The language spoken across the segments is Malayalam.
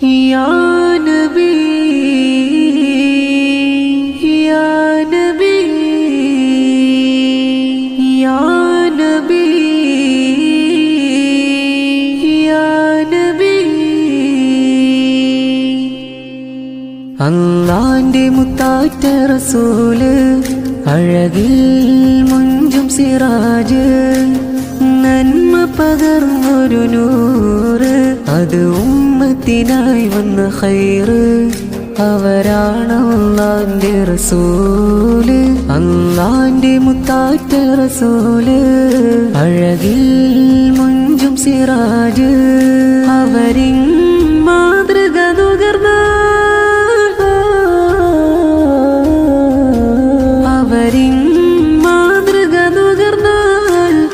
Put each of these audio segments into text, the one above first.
या नबी या नबी या नबी या नबी അല്ലാന്റെ മുത്താറ്റ റസൂല് അഴകിൽ മുഞ്ചും സിറാജ് നന്മ പകർന്നൊരു നൂറ് അത് ഉമ്മത്തിനായി വന്ന ഖൈറ് അവരാണ് അല്ലാന്റെ റസൂല് അല്ലാന്റെ മുത്താറ്റ റസൂല് അഴകിൽ മുഞ്ചും സിറാജ് അവരിൻ മാതൃക നുകർന്ന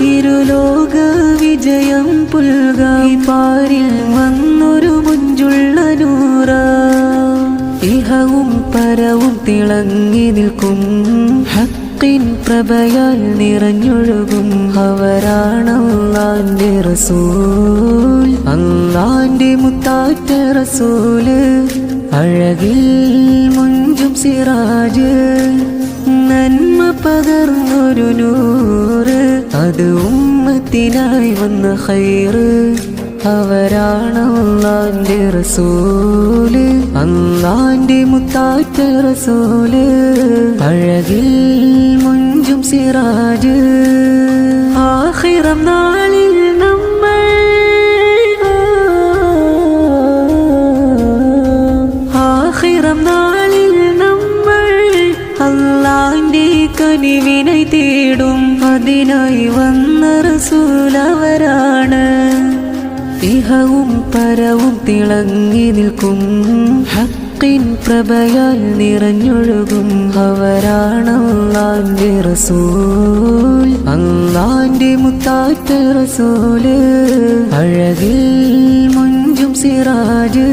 ഇരുലോക വിജയം പുൽകായി പാരിൽ വന്നൊരു മുഞ്ചുള്ള നൂറ ഇഹവും പരവും തിളങ്ങി നിൽക്കും ഹക്കിൻ പ്രഭയാൽ നിറഞ്ഞൊഴുകും അവരാണ് അല്ലാന്റെ റസൂൽ അല്ലാന്റെ മുത്താറ്റ റസൂല് അഴകിൽ മുഞ്ചും സിറാജ് നന്മ പകർന്നൊരു നൂറ് അത് ഉമ്മത്തിനായി വന്ന ഖൈറ് അവരാണ് അല്ലാന്റെ റസൂല് അല്ലാന്റെ മുത്താറ്റ റസൂല് അഴകിൽ മുഞ്ചും സിറാജ് ആഖിറം നാളിൽ അല്ലാന്റെ കനിവിനെ തേടും അതിനായി വന്ന റസൂൽ അവരാണ് ഇഹവും പരവും തിളങ്ങി നിൽക്കും ഹക്കിൻ പ്രഭയാൽ നിറഞ്ഞൊഴുകും അവരാണ് അല്ലാന്റെ റസൂൽ അല്ലാന്റെ മുത്താറ്റ റസൂല് അഴകിൽ മുഞ്ചും സിറാജ്